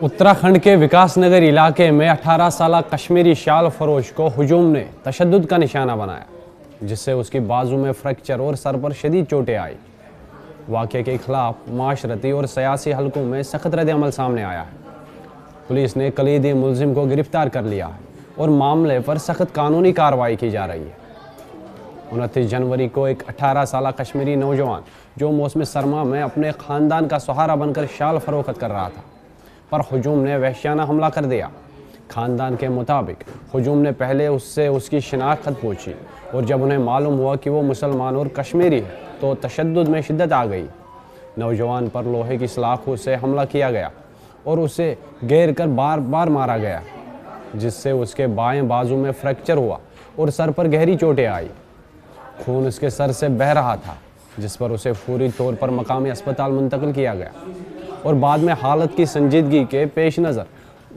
उत्तराखंड के विकास नगर इलाके में 18 साल कश्मीरी शाल फरोश को हुजूम ने तशद्दुद का निशाना बनाया, जिससे उसकी बाजू में फ्रैक्चर और सर पर शदीद चोटें आई। वाक़े के खिलाफ माशरती और सियासी हलकों में सख्त रद्द-ए-अमल सामने आया है। पुलिस ने कलीदी मुलजिम को गिरफ्तार कर लिया है और मामले पर सख्त कानूनी कार्रवाई की जा रही है। 29 जनवरी को एक 18 साल कश्मीरी नौजवान जो मौसम सरमा में अपने ख़ानदान का सहारा बनकर शाल फरोख्त कर रहा था, पर हुजूम ने वहशियाना हमला कर दिया। ख़ानदान के मुताबिक हुजूम ने पहले उससे उसकी शिनाख्त पूछी और जब उन्हें मालूम हुआ कि वो मुसलमान और कश्मीरी है तो तशद्दुद में शिद्दत आ गई। नौजवान पर लोहे की सलाखों से हमला किया गया और उसे घेर कर बार बार मारा गया, जिससे उसके बाएं बाजू में फ्रैक्चर हुआ और सर पर गहरी चोटें आई। खून उसके सर से बह रहा था, जिस पर उसे फौरी तौर पर मकामी अस्पताल मुंतकिल किया गया और बाद में हालत की संजीदगी के पेश नज़र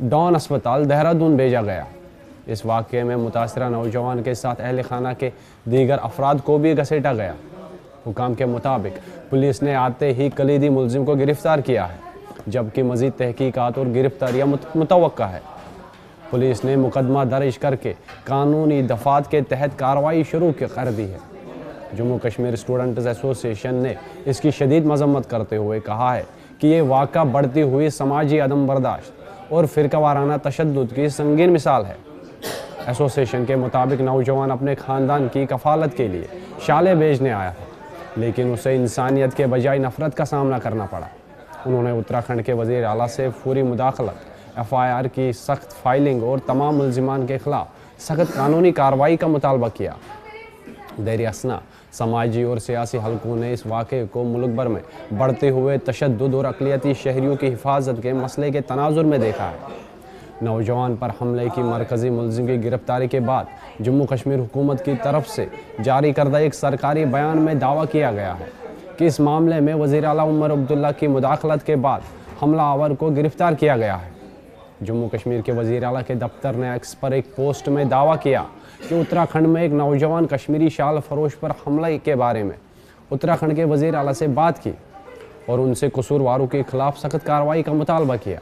डॉन अस्पताल देहरादून भेजा गया। इस वाक़े में मुतासरा नौजवान के साथ अहल खाना के दीगर अफराद को भी घसीटा गया। हुकाम के मुताबिक पुलिस ने आते ही कलीदी मुलजिम को गिरफ्तार किया है, जबकि मज़ीद तहकीकात और गिरफ्तारियाँ मुतवक्का है। पुलिस ने मुकदमा दर्ज करके कानूनी दफात के तहत कार्रवाई शुरू कर दी है। जम्मू कश्मीर स्टूडेंट्स एसोसिएशन ने इसकी शदीद मजम्मत करते हुए कहा है कि ये वाक़ा बढ़ती हुई समाजी अदम बर्दाश्त और फ़िरकावाराना तशद्दुद की संगीन मिसाल है। एसोसिएशन के मुताबिक नौजवान अपने ख़ानदान की कफ़ालत के लिए शालें बेचने आया था, लेकिन उसे इंसानियत के बजाय नफ़रत का सामना करना पड़ा। उन्होंने उत्तराखंड के वज़ीर आला से फौरी मुदाखलत, FIR की सख्त फाइलिंग और तमाम मुलजिमान के ख़िलाफ़ सख्त कानूनी कार्रवाई का मुतालबा किया। देर असना समाजी और सियासी हलकों ने इस वाक़े को मुल्क भर में बढ़ते हुए तशद्दुद और अक़लियती शहरियों की हिफाजत के मसले के तनाजुर में देखा है। नौजवान पर हमले की मरकज़ी मुलजिम की गिरफ्तारी के बाद जम्मू कश्मीर हुकूमत की तरफ से जारी करदा एक सरकारी बयान में दावा किया गया है कि इस मामले में वज़ीर आला उमर अब्दुल्ला की मुदाखलत के बाद हमलावर को गिरफ्तार किया गया है। जम्मू कश्मीर के वज़ीर आला के दफ्तर ने एक्स पर एक पोस्ट में दावा किया कि उत्तराखंड में एक नौजवान कश्मीरी शाल फरोश पर हमले के बारे में उत्तराखंड के वज़ीर आला से बात की और उनसे कसूरवारों के खिलाफ सख्त कार्रवाई का मुतालबा किया।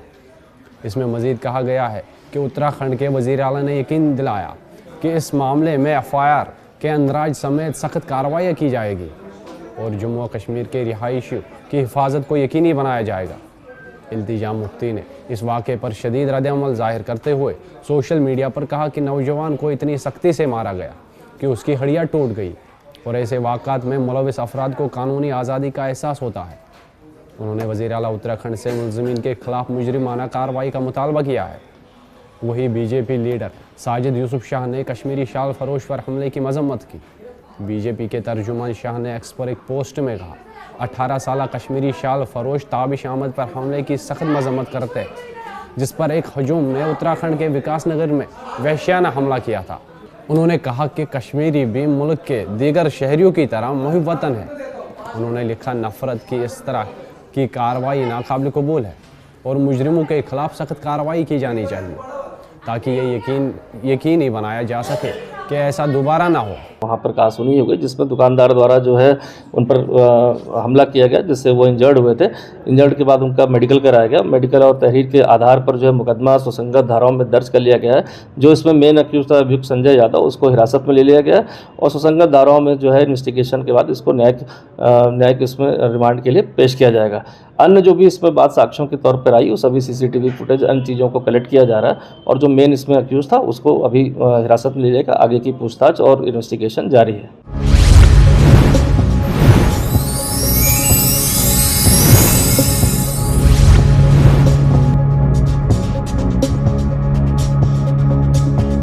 इसमें मज़ीद कहा गया है कि उत्तराखंड के वज़ीर आला ने यकीन दिलाया कि इस मामले में FIR के अंदराज समेत सख्त कार्रवाई की जाएगी और जम्मू कश्मीर के रिहायशियों की हिफाजत को यकीनी बनाया जाएगा। इल्तिजाम मुफ्ती ने इस वाक़े पर शदीद रद्द-ए-अमल ज़ाहिर करते हुए सोशल मीडिया पर कहा कि नौजवान को इतनी सख्ती से मारा गया कि उसकी हड्डियाँ टूट गई और ऐसे वाक़ात में मुलविस अफराद को कानूनी आज़ादी का एहसास होता है। उन्होंने वज़ीर आला उत्तराखंड से मुलज़िमीन के ख़िलाफ़ मुजरिमाना कार्रवाई का मुतालबा किया है। वही BJP लीडर साजिद यूसुफ शाह ने कश्मीरी शाल फरोश पर हमले की मजम्मत की। BJP के तर्जुमान शाह ने एक्स पर एक पोस्ट में कहा, 18 साल कश्मीरी शाल फरोश ताबिश अहमद पर हमले की सख्त मजम्मत करते हैं, जिस पर एक हजूम ने उत्तराखंड के विकास नगर में वहशियाना हमला किया था। उन्होंने कहा कि कश्मीरी भी मुल्क के दीगर शहरियों की तरह मुहिब वतन है। उन्होंने लिखा, नफ़रत की इस तरह की कार्रवाई नाकाबिल कबूल है और मुजरिमों के खिलाफ सख्त कार्रवाई की जानी चाहिए ताकि ये यकीनी बनाया जा सके कि ऐसा दोबारा ना हो। वहाँ पर कहासुनी हो गई जिसमें दुकानदार द्वारा जो है उन पर हमला किया गया, जिससे वो इंजर्ड हुए थे। इंजर्ड के बाद उनका मेडिकल कराया गया। मेडिकल और तहरीर के आधार पर जो है मुकदमा सुसंगत धाराओं में दर्ज कर लिया गया है। जो इसमें मेन अक्यूज था अभियुक्त संजय यादव, उसको हिरासत में ले लिया गया और सुसंगत धाराओं में जो है इन्वेस्टिगेशन के बाद इसको न्यायिक इसमें रिमांड के लिए पेश किया जाएगा। अन्य जो भी इसमें बात साक्ष्यों के तौर पर आई, वो सभी CCTV फुटेज अन्य चीज़ों को कलेक्ट किया जा रहा है और जो मेन इसमें अक्यूज था उसको अभी हिरासत में ले जाएगा। आगे की पूछताछ और इन्वेस्टिगेशन जारी है।